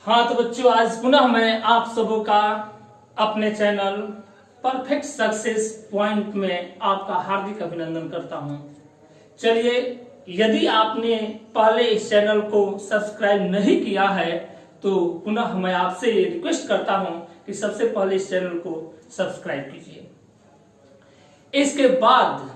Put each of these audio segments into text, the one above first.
हाँ तो बच्चों, आज पुनः मैं आप सबों का अपने चैनल परफेक्ट सक्सेस पॉइंट में आपका हार्दिक अभिनंदन करता हूं। चलिए, यदि आपने पहले इस चैनल को सब्सक्राइब नहीं किया है तो पुनः मैं आपसे ये रिक्वेस्ट करता हूं कि सबसे पहले इस चैनल को सब्सक्राइब कीजिए। इसके बाद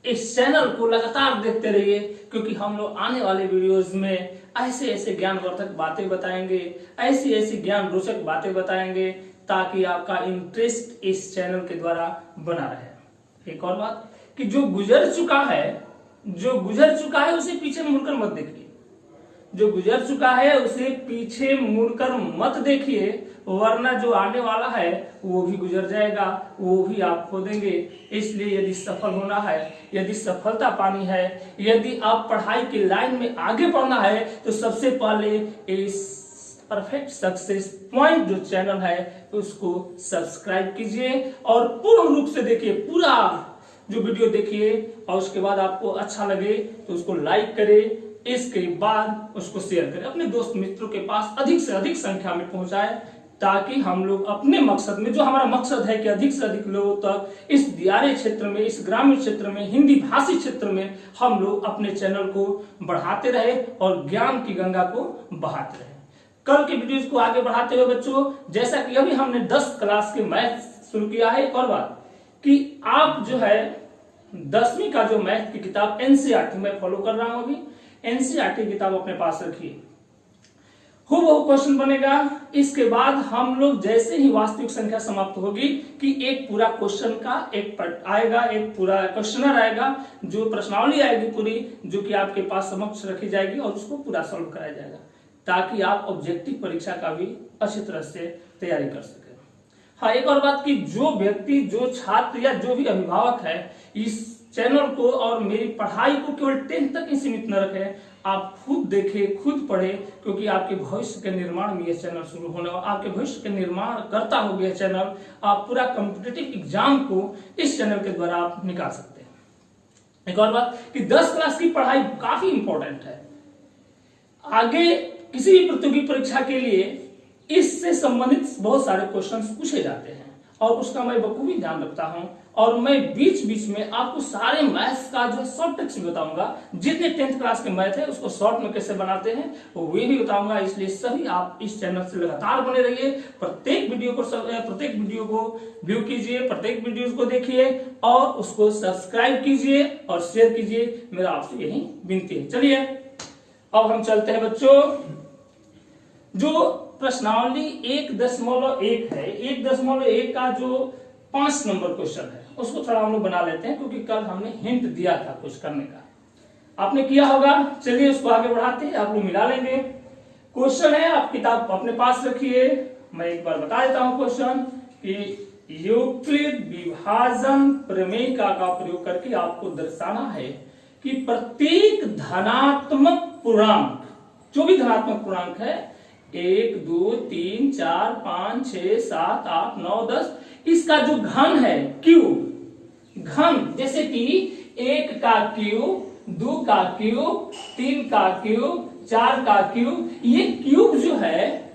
इस चैनल को लगातार देखते रहिए, क्योंकि हम लोग आने वाले वीडियोस में ऐसे ऐसे ज्ञानवर्धक बातें बताएंगे, ऐसी ऐसी ज्ञान रोचक बातें बताएंगे, ताकि आपका इंटरेस्ट इस चैनल के द्वारा बना रहे। एक और बात कि जो गुजर चुका है उसे पीछे मुड़कर मत देखिए। जो गुजर चुका है उसे पीछे मुड़कर मत देखिए, वरना जो आने वाला है वो भी गुजर जाएगा, वो भी आप खो देंगे। इसलिए यदि सफल होना है, यदि सफलता पानी है, यदि आप पढ़ाई की लाइन में आगे बढ़ना है, तो सबसे पहले इस परफेक्ट सक्सेस पॉइंट जो चैनल है उसको सब्सक्राइब कीजिए और पूर्ण रूप से देखिए, पूरा जो वीडियो देखिए, और उसके बाद आपको अच्छा लगे तो उसको लाइक करें। इसके बाद उसको शेयर करें, अपने दोस्त मित्रों के पास अधिक से अधिक संख्या में पहुंचाएं, ताकि हम लोग अपने मकसद में, जो हमारा मकसद है कि अधिक से अधिक लोगों तक इस दियारे क्षेत्र में, इस ग्रामीण क्षेत्र में, हिंदी भाषी क्षेत्र में हम लोग अपने चैनल को बढ़ाते रहे और ज्ञान की गंगा को बहाते रहे। कल के वीडियोस को आगे बढ़ाते हुए बच्चों, जैसा कि अभी हमने 10 क्लास के मैथ शुरू किया है, एक और बात कि आप जो है 10वीं का जो मैथ की किताब एनसीईआरटी में फॉलो कर रहा हूं, अभी एनसीईआरटी किताब अपने पास रखिए। वो क्वेश्चन बनेगा। इसके बाद हम लोग जैसे ही वास्तविक संख्या समाप्त होगी कि एक पूरा क्वेश्चन का एक आएगा, एक पूरा क्वेश्चनर आएगा, जो प्रश्नावली आएगी पूरी, जो कि आपके पास समक्ष रखी जाएगी और उसको पूरा सॉल्व कराया जाएगा, ताकि आप ऑब्जेक्टिव परीक्षा का भी अच्छी तरह से तैयारी कर सके। हाँ, एक और बात कि जो व्यक्ति, जो छात्र या जो भी अभिभावक है, इस चैनल को और मेरी पढ़ाई को केवल 10th तक ही सीमित न रखें, आप खुद देखें, खुद पढ़ें, क्योंकि आपके भविष्य के निर्माण में यह चैनल शुरू होने वाला, आपके भविष्य के निर्माण करता हो यह चैनल। आप पूरा कॉम्पिटिटिव एग्जाम को इस चैनल के द्वारा आप निकाल सकते हैं। एक और बात कि 10 क्लास की पढ़ाई काफी इंपॉर्टेंट है। आगे किसी भी प्रतियोगी परीक्षा के लिए इससे संबंधित बहुत सारे क्वेश्चंस पूछे जाते हैं और उसका मैं बखूबी ध्यान रखता हूं, और मैं बीच बीच में आपको सारे मैथ्स का जो शॉर्ट ट्रिक्स भी बताऊंगा। जितने 10th क्लास के मैथ है उसको शॉर्ट में कैसे बनाते हैं वो भी बताऊंगा। इसलिए सभी आप इस चैनल से लगातार बने रहिए। प्रत्येक वीडियो को व्यू कीजिए, प्रत्येक वीडियो को देखिए और उसको सब्सक्राइब कीजिए और शेयर कीजिए। मेरा आपसे यही विनती है। चलिए अब हम चलते हैं बच्चों, जो प्रश्नावली 1.1 है, 1.1 का जो 5 नंबर क्वेश्चन है उसको थोड़ा हम लोग बना लेते हैं, क्योंकि कल हमने हिंट दिया था कुछ करने का, आपने किया होगा। चलिए उसको आगे बढ़ाते हैं, आप लोग मिला लेंगे। क्वेश्चन है, आप किताब अपने पास रखिए। मैं एक बार बता देता हूं क्वेश्चन कि यूक्लिड विभाजन प्रमेयिका का प्रयोग करके आपको दर्शाना है कि प्रत्येक धनात्मक पूर्णांक, जो भी धनात्मक पूर्णांक है, 1 2 3 4 5 6 7 8 9 10, इसका जो घन है, क्यूब घन, जैसे कि 1 का क्यूब, 2 का क्यूब, 3 का क्यूब, 4 का क्यूब, ये क्यूब जो है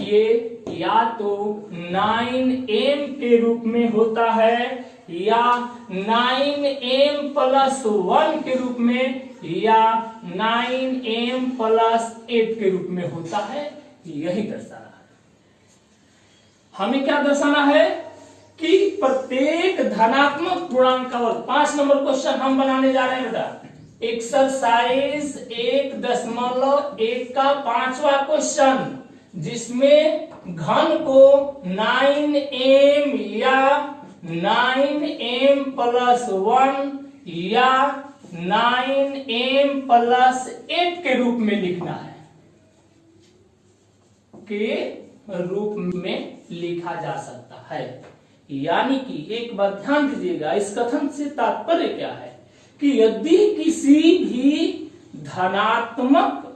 ये या तो 9m के रूप में होता है या 9m+1 के रूप में या 9m+8 के रूप में होता है। यही दर्शाना है। हमें क्या दर्शाना है कि प्रत्येक धनात्मक पूर्णांक का वर्ग। 5 नंबर क्वेश्चन हम बनाने जा रहे हैं बेटा, एक्सरसाइज 1.1 का 5वां क्वेश्चन, जिसमें घन को 9m या 9m+1 या 9m+8 के रूप में लिखना है, के रूप में लिखा जा सकता है। यानी कि एक बात ध्यान दीजिएगा, इस कथन से तात्पर्य क्या है कि यदि किसी भी धनात्मक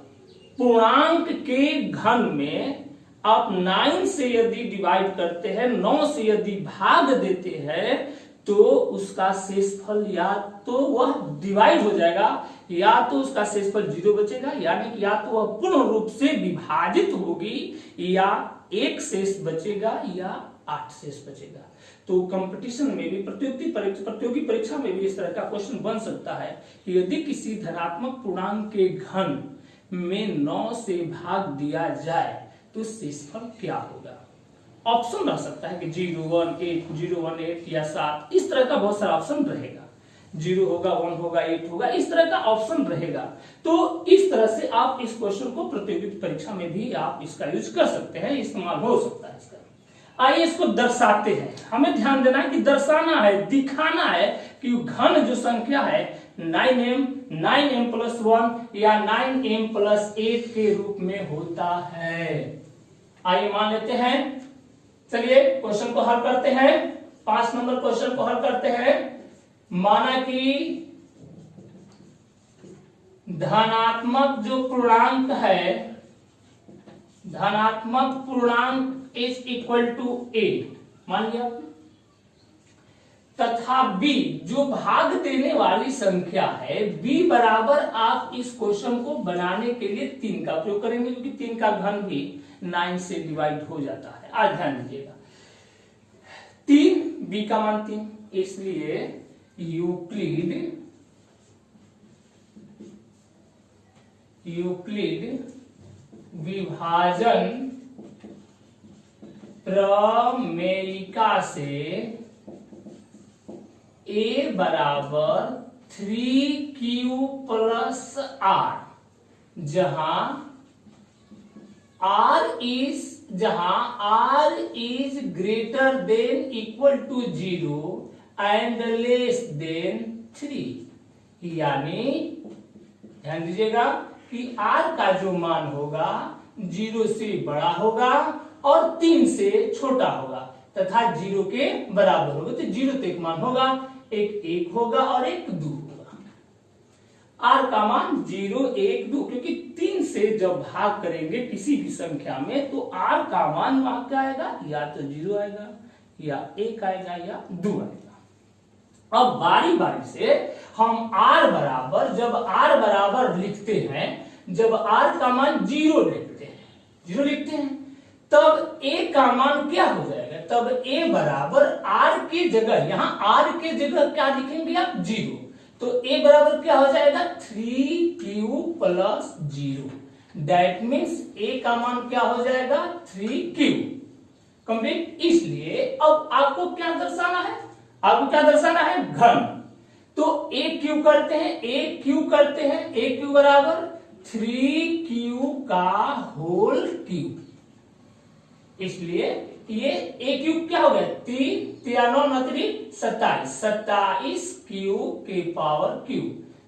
पूर्णांक के घन में आप 9 से यदि डिवाइड करते हैं, 9 से यदि भाग देते हैं, तो उसका शेषफल या तो वह डिवाइड हो जाएगा, या तो उसका शेषफल 0 बचेगा, यानी कि या तो वह पूर्ण रूप से विभाजित होगी, या 1 शेष बचेगा, या 8 शेष बचेगा। तो कंपटीशन में भी, प्रतियोगी परीक्षा में भी इस तरह का क्वेश्चन बन सकता है कि यदि किसी धनात्मक पूर्णांक के घन में 9 से भाग दिया जाए तो शेषफल क्या होगा। ऑप्शन रह सकता है कि 0, 1, 8, 0, 1, 8 या 7, इस तरह का बहुत सारा ऑप्शन रहेगा। 0 होगा, 1 होगा, 8 होगा, इस तरह का ऑप्शन रहेगा। तो इस तरह से आप इस क्वेश्चन को प्रतियोगी परीक्षा में भी आप इसका यूज कर सकते हैं, इस्तेमाल हो सकता है इसका। आइए इसको दर्शाते हैं। हमें ध्यान देना है कि दर्शाना है, दिखाना है कि घन जो संख्या है 9m प्लस 1 या 9m प्लस 8 के रूप में होता है। आइए मान लेते हैं, चलिए क्वेश्चन को हल करते हैं। 5 नंबर क्वेश्चन को हल करते हैं। माना कि धनात्मक जो पूर्णांक है, धनात्मक पूर्णांक इज इक्वल टू a, मान लिया, तथा b जो भाग देने वाली संख्या है, b बराबर, आप इस क्वेश्चन को बनाने के लिए 3 का प्रयोग करेंगे, क्योंकि 3 का घन भी 9 से डिवाइड हो जाता है। आज ध्यान दीजिएगा, 3, b का मान 3, इसलिए यूक्लिड विभाजन प्रमेयिका से a बराबर 3q प्लस r, जहां r is greater than equal to 0 and less than 3, यानी ध्यान दीजिएगा कि r का जो मान होगा 0 से बड़ा होगा और 3 से छोटा होगा तथा 0 के बराबर होगा। तो 0 तो एक मान होगा, एक 1 होगा और एक 2 होगा। r का मान 0, 1, 2, क्योंकि 3 से जब भाग करेंगे किसी भी संख्या में तो r का मान वहां क्या आएगा, या तो 0 आएगा, या 1 आएगा, या 2 आएगा। अब बारी बारी से हम r बराबर, जब r बराबर लिखते हैं, जब r का मान 0 लिखते हैं, तब a का मान क्या हो जाएगा, तब a बराबर r के जगह, यहां r के जगह क्या लिखेंगे आप, 0, तो a बराबर क्या हो जाएगा, 3q plus 0, that means a का मान क्या हो जाएगा, 3q कंप्लीट। इसलिए अब आपको क्या दर्शाना है, घन, तो a क्यू करते हैं, a क्यू बराबर 3q का होल क्यूब, इसलिए ये a क्यूब क्या हो गया, 27 क्यू के पावर क्यूब,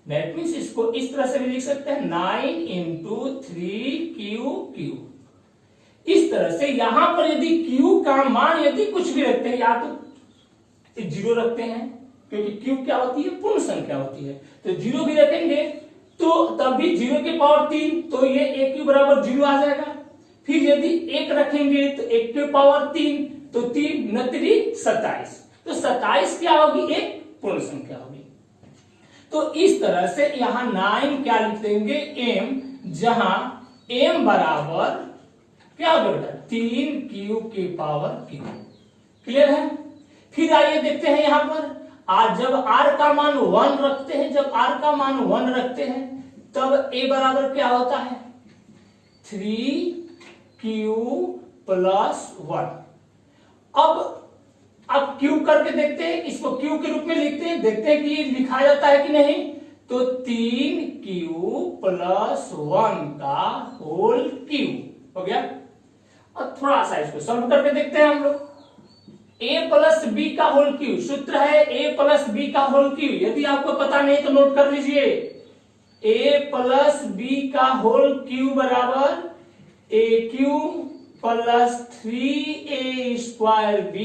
दैट मीन्स इसको इस तरह से भी लिख सकते हैं 9 इंटू 3q क्यूब। इस तरह से यहां पर यदि q का मान यदि कुछ भी रखते हैं, या तो 0 रखते हैं, क्योंकि क्यूब क्या होती है, पूर्ण संख्या होती है, तो 0 भी रखेंगे तो तब भी 0 के पावर 3, तो ये a क्यूब बराबर 0 आ जाएगा। फिर यदि 1 रखेंगे तो 1 के पावर 3, तो 3 9 27, तो 27 क्या होगी, एक पूर्ण संख्या होगी। तो इस तरह से यहां 9 क्या लिख देंगे, m, जहां m बराबर क्या होगा बेटा, 3q के पावर q, क्लियर है। फिर आइए देखते हैं यहां पर, आज जब r का मान 1 रखते हैं, तब a बराबर क्या होता है, 3q प्लस 1। अब क्यूब करके देखते हैं, इसको क्यूब के रूप में लिखते हैं, देखते हैं कि ये लिखा जाता है कि नहीं, तो 3q प्लस 1 का होल क्यूब हो गया। और थोड़ा सा इसको सॉल्व करके देखते हैं हम लोग, a प्लस बी का होल क्यूब, सूत्र है a प्लस बी का होल क्यूब, यदि आपको पता नहीं तो नोट कर लीजिए, a प्लस बी का होल क्यूब बराबर a cube plus 3a square b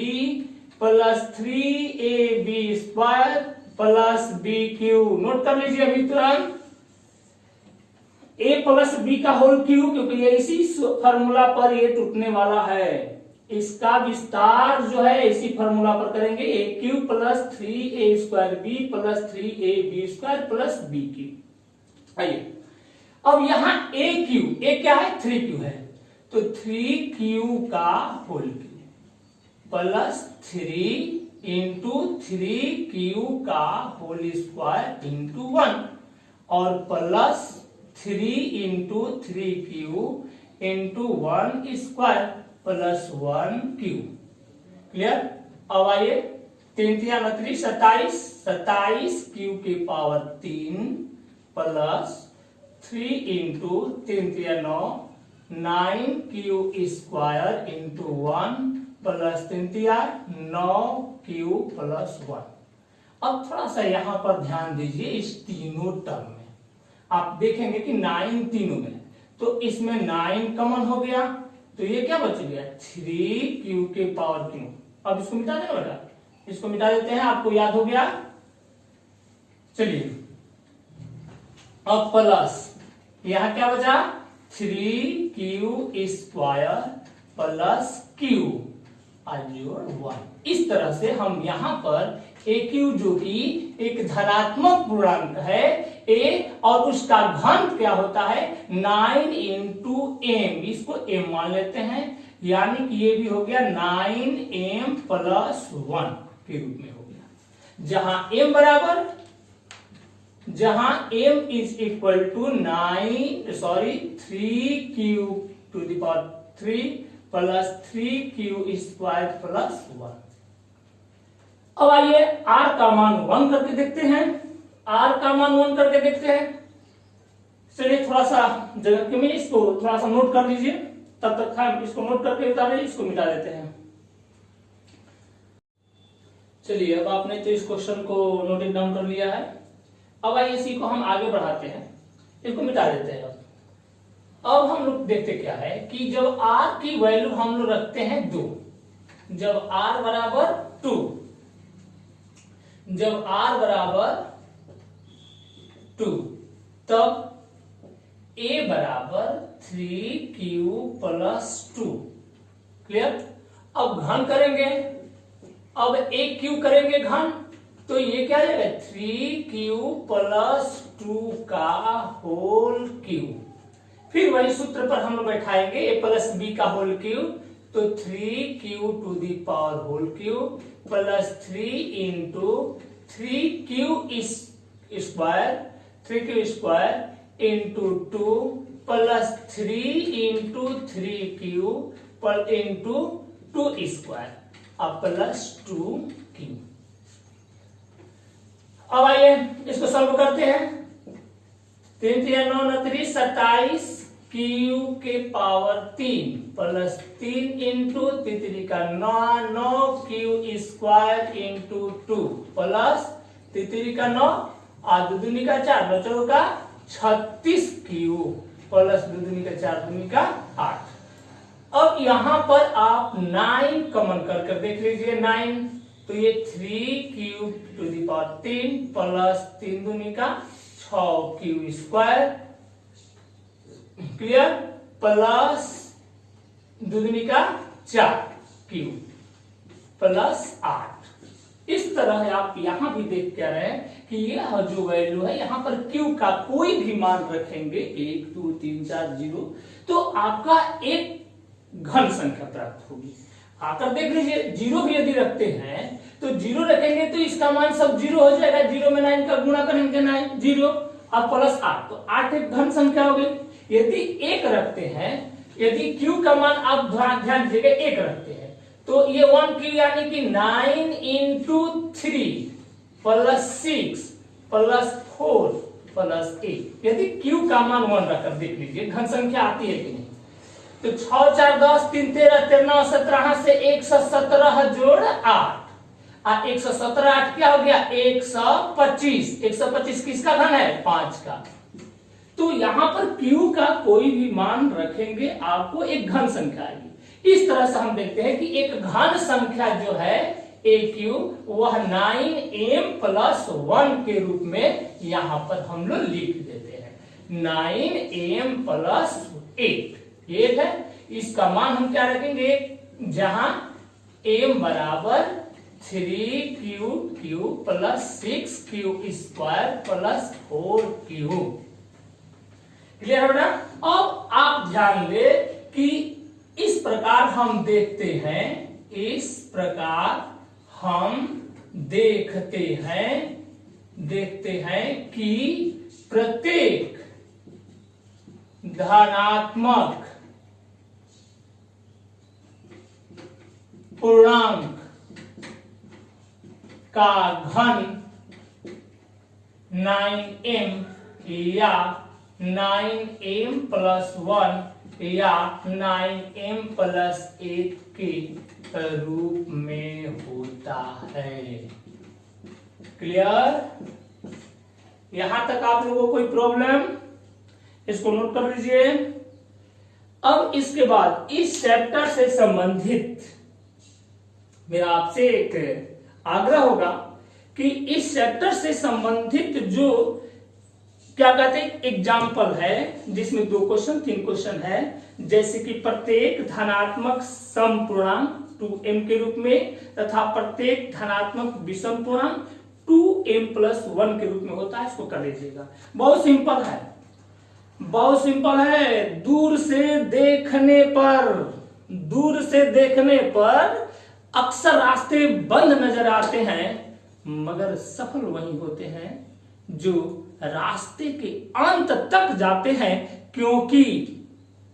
plus 3ab square plus b cube. Note कर लीजिए अभी तुरंत, a प्लस बी का होल क्यूब, क्योंकि ये इसी फॉर्मूला पर ये टूटने वाला है, इसका विस्तार जो है इसी फॉर्मूला पर करेंगे, A cube plus 3a² B plus 3ab² plus B cube. आइए अब यहां ए क्या है, 3q है, तो 3q का whole cube plus 3 into 3q का होल स्क्वायर इंटू 1 और plus 3 into 3q into 1 square plus 1 cube. Clear. अब आइए 3 3 27, 27 क्यू की power 3 plus 3 into 3 3 9 Q square into 1 plus 3 3 9 Q plus 1। अब थोड़ा सा यहां पर ध्यान दीजिए, इस तीनों टर्म में आप देखेंगे कि 9 तीनों में, तो इसमें 9 कॉमन हो गया, तो ये क्या बच गया 3q के पावर क्यू। अब इसको मिटा देना बेटा, इसको मिटा देते हैं, आपको याद हो गया। चलिए अब प्लस यहां क्या बचा 3q स्क्वायर प्लस q और 1। इस तरह से हम यहां पर AQ जो कि एक धनात्मक पूर्णांक है a और उसका घन क्या होता है 9 इंटू m, इसको m मान लेते हैं, यानी कि ये भी हो गया 9m प्लस 1 के रूप में हो गया, जहां m is equal to 3q to the power 3 plus 3q square plus 1। अब आइए r का मान 1 करके देखते हैं, r का मान 1 करके देखते हैं। चलिए थोड़ा सा जगह के में इसको थोड़ा सा नोट कर लीजिए, तब तक हम इसको नोट करके उतार लीजिए, इसको मिटा देते हैं। चलिए अब आपने तो इस क्वेश्चन को नोट डाउन कर लिया है, अब आइए इसी को हम आगे बढ़ाते हैं, इसको मिटा देते हैं। अब हम लोग देखते क्या है कि जब r की वैल्यू हम लोग रखते हैं 2, जब r बराबर 2, जब r बराबर 2 तब a बराबर 3q प्लस 2। क्लियर। अब घन करेंगे, अब एक क्यू करेंगे घन, तो ये क्या जाएगा 3q प्लस 2 का होल क्यूब। फिर वही सूत्र पर हम लोग बैठाएंगे a प्लस बी का होल क्यूब, तो 3q to the power whole cube plus 3 into 3q square into 2 plus 3 into 3q into 2 square अब प्लस 2q। अब आइए इसको सॉल्व करते हैं। 3 3 9 9 27 क्यू के पावर 3 प्लस 3 इंटू 3 का 9 क्यू स्क्वायर इंटू 2 प्लस 3 का 9 और 2 दूनी का 4 बचों का 36 क्यू प्लस 2 दूनी का 4 दूनी का 8। अब यहां पर आप 9 कॉमन कर देख लीजिए 9, तो ये 3q to the power 3 plus 3 दूनी का 6q स्क्वायर, क्लियर, प्लस 2 दूनी का 4q प्लस 8। इस तरह आप यहां भी देख क्या रहे हैं कि यह जो वैल्यू है यहां पर q का कोई भी मान रखेंगे 1 2 3 4 0, तो आपका एक घन संख्या प्राप्त होगी। आकर देख लीजिए, 0 भी यदि रखते हैं तो 0 रखेंगे तो इसका मान सब 0 हो जाएगा, 0 में 9 का गुणा करेंगे 9 0 और प्लस 8, तो 8 एक धन संख्या हो गई। यदि 1 रखते हैं, यदि q का मान आप ध्यान दीजिएगा 1 रखते हैं, तो ये 1q यानी कि 9 इंटू 3 प्लस 6 प्लस 4 प्लस 8। यदि q का मान 1 रखकर देख लीजिए घन संख्या आती है कि नहीं, तो 6 4 10 3 13 13 17 से 117 जोड़ 8 और 117 8 क्या हो गया 125। 125 किसका घन है 5 का। तो यहां पर q का कोई भी मान रखेंगे आपको एक घन संख्या आएगी। इस तरह से हम देखते हैं कि एक घन संख्या जो है AQ वह 9m प्लस 1 के रूप में यहां पर हम लोग लिख देते हैं। 9m प्लस 8 है, इसका मान हम क्या रखेंगे जहां m बराबर 3q plus 6q square plus 4q। Clear है बेटा? अब आप ध्यान दे कि इस प्रकार हम देखते हैं, इस प्रकार हम देखते हैं कि प्रत्येक धनात्मक पूर्णांक का घन 9m या 9m प्लस 1 या 9m प्लस 1 के रूप में होता है। क्लियर? यहां तक आप लोगों को कोई प्रॉब्लम? इसको नोट कर लीजिए। अब इसके बाद इस चैप्टर से संबंधित मेरा आपसे एक आग्रह होगा कि इस चैप्टर से संबंधित जो क्या कहते हैं एग्जाम्पल है, जिसमें 2 क्वेश्चन 3 क्वेश्चन है, जैसे कि प्रत्येक धनात्मक समपूर्णांक 2m के रूप में तथा प्रत्येक धनात्मक विषम पूर्णांक 2m प्लस 1 के रूप में होता है। इसको कर लीजिएगा। बहुत सिंपल है, बहुत सिंपल है। दूर से देखने पर अक्सर रास्ते बंद नजर आते हैं, मगर सफल वही होते हैं जो रास्ते के अंत तक जाते हैं, क्योंकि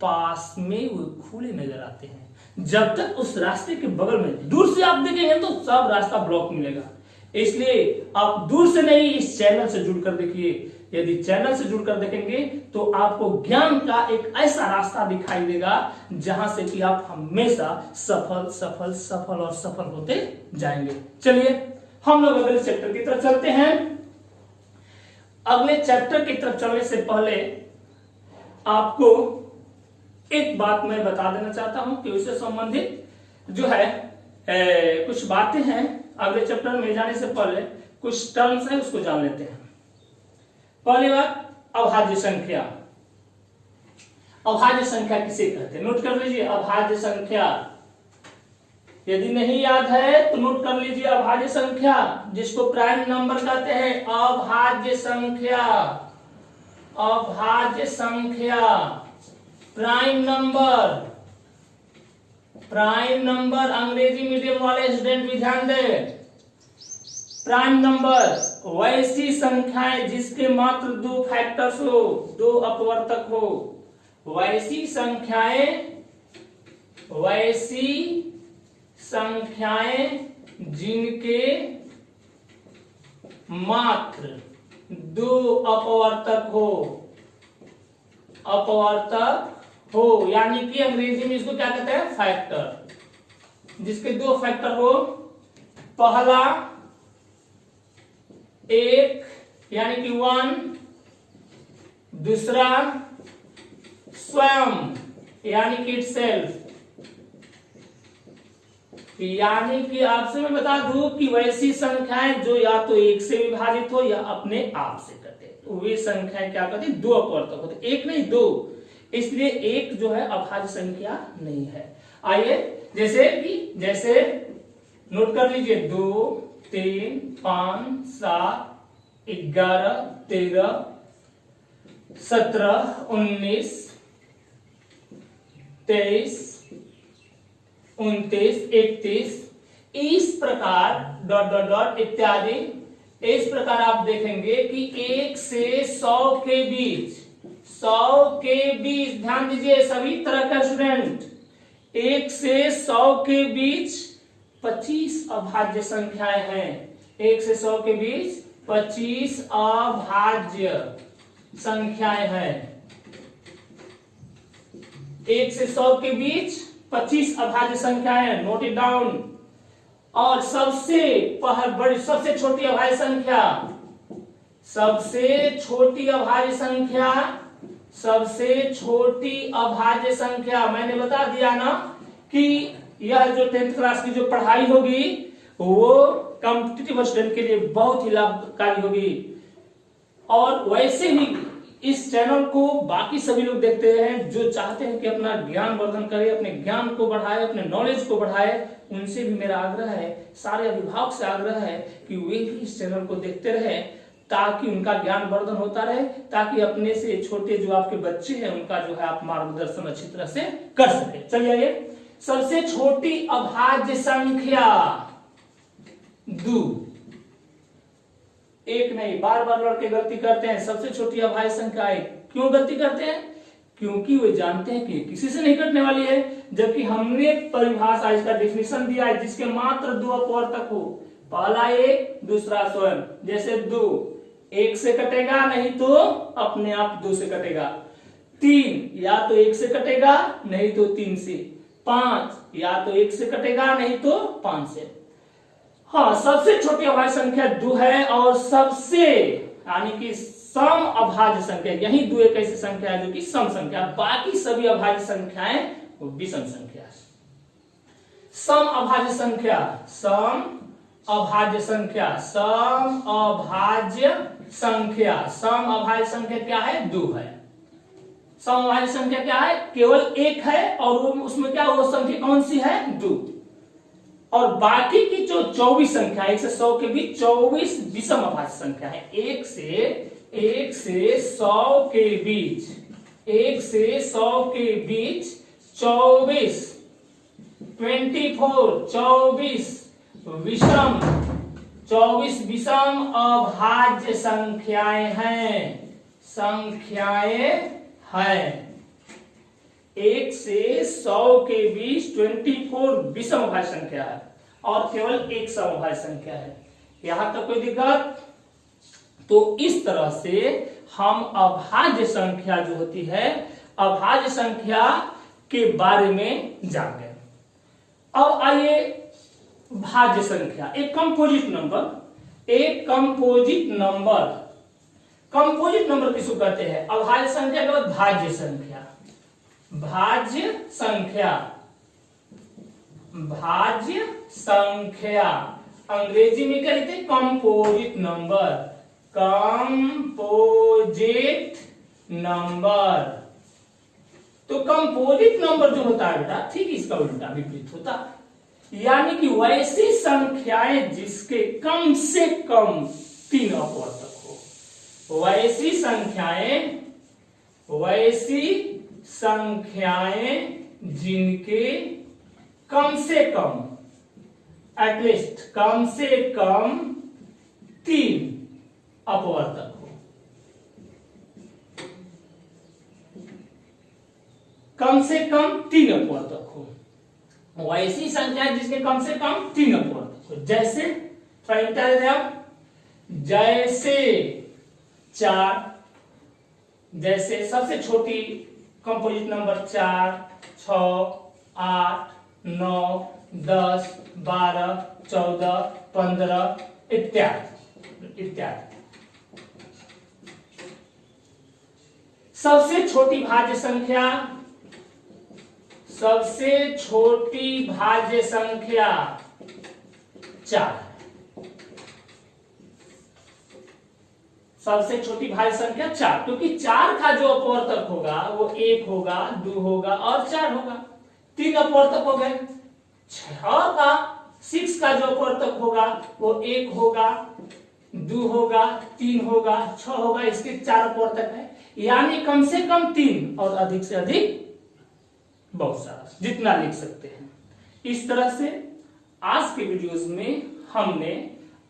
पास में वो खुले नजर आते हैं। जब तक उस रास्ते के बगल में दूर से आप देखेंगे तो सब रास्ता ब्लॉक मिलेगा। इसलिए आप दूर से नहीं, इस चैनल से जुड़कर देखिए। यदि चैनल से जुड़कर देखेंगे तो आपको ज्ञान का एक ऐसा रास्ता दिखाई देगा जहां से कि आप हमेशा सफल सफल सफल और सफल होते जाएंगे। चलिए हम लोग अगले चैप्टर की तरफ चलते हैं। अगले चैप्टर की तरफ चलने से पहले आपको एक बात मैं बता देना चाहता हूं कि उससे संबंधित जो है कुछ बातें हैं। अगले चैप्टर में जाने से पहले कुछ टर्म्स है, उसको जान लेते हैं। पहली बात, अभाज्य संख्या। अभाज्य संख्या किसे कहते हैं? नोट कर लीजिए अभाज्य संख्या। यदि नहीं याद है तो नोट कर लीजिए अभाज्य संख्या, जिसको प्राइम नंबर कहते हैं। अभाज्य संख्या, अभाज्य संख्या, प्राइम नंबर। प्राइम नंबर अंग्रेजी मीडियम वाले स्टूडेंट भी ध्यान दें। प्राइम नंबर वैसी संख्याएं जिसके मात्र 2 फैक्टर्स हो, 2 अपवर्तक हो। वैसी संख्याएं जिनके मात्र 2 अपवर्तक हो, यानी कि अंग्रेजी में इसको क्या कहते हैं? फैक्टर। जिसके 2 फैक्टर हो। पहला 1 यानी कि 1, दूसरा स्वयं यानी कि इटसेल्फ। यानी कि आपसे मैं बता दूं कि वैसी संख्याएं जो या तो 1 से विभाजित हो या अपने आप से कटे, तो वे संख्याएं क्या कहती? 2 अपवर्तक होते। 1 नहीं 2, इसलिए 1 जो है अभाज्य संख्या नहीं है। आइए जैसे नोट कर लीजिए 2, 3, 5, 7, 11, 13, 17, 19, 23, 29, 31, इस प्रकार डॉट डॉट डॉट इत्यादि। इस प्रकार आप देखेंगे कि 1 से 100 के बीच, 100 के बीच, ध्यान दीजिए सभी तरह का स्टूडेंट, 1 से 100 के बीच 25 अभाज्य संख्याएं हैं। 1 से 100 के बीच 25 अभाज्य संख्याएं हैं। 1 से 100 के बीच 25 अभाज्य संख्याएं, नोट इट डाउन। और सबसे छोटी अभाज्य संख्या, सबसे छोटी अभाज्य संख्या मैंने बता दिया ना कि यह जो 10th क्लास की जो पढ़ाई होगी वो कॉम्पिटिटिव स्टूडेंट के लिए बहुत ही लाभकारी होगी। और वैसे ही इस चैनल को बाकी सभी लोग देखते हैं जो चाहते हैं कि अपना ज्ञान वर्धन करे, अपने ज्ञान को बढ़ाए, अपने नॉलेज को बढ़ाए। उनसे भी मेरा आग्रह है, सारे अभिभावक से आग्रह है कि वे भी इस चैनल को देखते रहे ताकि उनका ज्ञान वर्धन होता रहे, ताकि अपने से छोटे जो आपके बच्चे हैं उनका जो है आप मार्गदर्शन अच्छी तरह से कर सके। चलिए, सबसे छोटी अभाज्य संख्या 2। एक नहीं, बार बार लड़के गलती करते हैं। सबसे छोटी अभाज्य संख्या 1। क्यों गलती करते हैं? क्योंकि वे जानते हैं कि किसी से नहीं कटने वाली है, जबकि हमने परिभाषा इसका डेफिनेशन दिया है जिसके मात्र 2 अपवर्तक हो। पहला 1, दूसरा स्वयं। जैसे 2 1 से कटेगा, नहीं तो अपने आप 2 से कटेगा। 3 या तो 1 से कटेगा, नहीं तो 3 से। 5 या तो 1 से कटेगा, नहीं तो 5 से। हाँ, सबसे छोटी अभाज्य संख्या 2 है और सबसे यानी कि सम अभाज्य संख्या, यही 2 एक ऐसी संख्या है जो कि सम संख्या, बाकी सभी अभाज्य संख्याएं वो विषम संख्या। सम अभाज्य संख्या, सम अभाज्य संख्या, सम अभाज्य संख्या, सम अभाज्य संख्या क्या है? 2 है। सम अभाज्य संख्या क्या है? केवल 1 है और उसमें क्या वो संख्या कौन सी है? 2। और बाकी की जो 24 संख्या 1 से 100 के बीच 24 विषम अभाज्य संख्या है। 1 से 100 के बीच, 1 से 100 के बीच 24 24 विषम अभाज्य संख्याएं हैं, 1 से 100 के बीच 24 विषम अभाज्य संख्या है और केवल 1 सम अभाज्य संख्या है। यहां तक कोई दिक्कत? तो इस तरह से हम अभाज्य संख्या जो होती है, अभाज्य संख्या के बारे में जान गए। अब आइए भाज्य संख्या, एक कंपोजिट नंबर किसको कहते हैं? अभाज्य संख्या के बाद भाज्य संख्या। भाज्य संख्या अंग्रेजी में क्या लिखते हैं? Composite number. तो कंपोजिट नंबर जो होता है बेटा, ठीक इसका उल्टा विपरीत होता है। यानी कि वैसी संख्याएं जिसके कम से कम 3 अपवर्तक हो, वैसी संख्याएं जिनके कम से कम एटलीस्ट कम से कम 3 अपवर्तक हो। कम से कम 3 अपवर्तक हो, वैसी संख्या जिसके कम से कम 3 अपवर्तक हो। जैसे जैसे 4, जैसे सबसे छोटी कंपोजिट नंबर 4, 6, 8, 9, 10, 12, 14, 15 इत्यादि। सबसे छोटी भाज्य संख्या 4 सबसे छोटी भाज्य संख्या 4, क्योंकि 4 का जो अपवर्तक होगा वो 1 होगा, 2 होगा और 4 होगा। 3 अपवर्तक हो गए। 6 का जो अपवर्तक होगा वो 1 होगा, 2 होगा, 3 होगा, 6 होगा, इसके 4 अपवर्तक है। यानी कम से कम 3 और अधिक से अधिक बहुत सारा, जितना लिख सकते हैं। इस तरह से आज के वीडियोस में हमने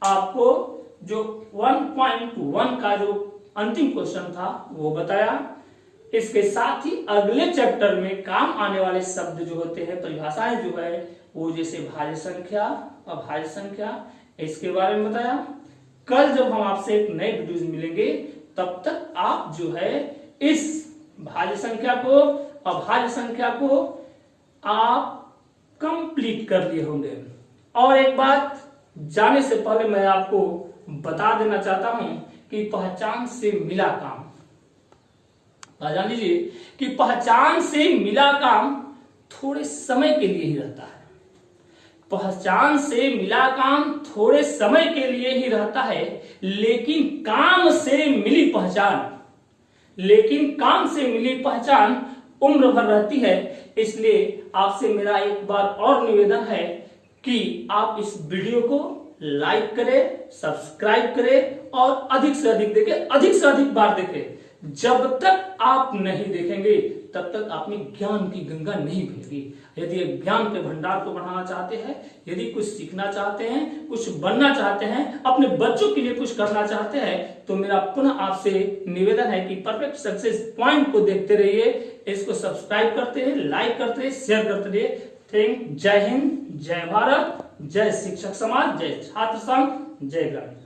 आपको जो 1.1 का जो अंतिम क्वेश्चन था वो बताया। इसके साथ ही अगले चैप्टर में काम आने वाले शब्द जो होते हैं, परिभाषाएं जो है वो, जैसे भाज्य संख्या, अभाज्य संख्या, इसके बारे में बताया। कल जब हम आपसे एक नए वीडियोस मिलेंगे तब तक आप जो है इस भाज्य संख्या को, अभाज्य संख्या को आप कंप्लीट कर लिए होंगे। और एक बात जाने से पहले मैं आपको बता देना चाहता हूं कि पहचान से मिला काम, जान लीजिए कि पहचान से मिला काम थोड़े समय के लिए ही रहता है। पहचान से मिला काम थोड़े समय के लिए ही रहता है, लेकिन काम से मिली पहचान लेकिन काम से मिली पहचान उम्र भर रहती है। इसलिए आपसे मेरा एक बार और निवेदन है कि आप इस वीडियो को लाइक करें, सब्सक्राइब करें और अधिक से अधिक देखें, अधिक से अधिक बार देखें। जब तक आप नहीं देखेंगे तब तक अपनी ज्ञान की गंगा नहीं बहेगी। यदि ज्ञान के भंडार को बढ़ाना चाहते हैं, यदि कुछ सीखना चाहते हैं, कुछ बनना चाहते हैं, अपने बच्चों के लिए कुछ करना चाहते हैं, तो मेरा पुनः आपसे निवेदन है कि परफेक्ट सक्सेस पॉइंट को देखते रहिए, इसको सब्सक्राइब करते रहिए, लाइक करते रहिए, शेयर करते रहिए। जय हिंद, जय भारत, जय शिक्षक समाज, जय छात्र संघ, जय ग्रामीण।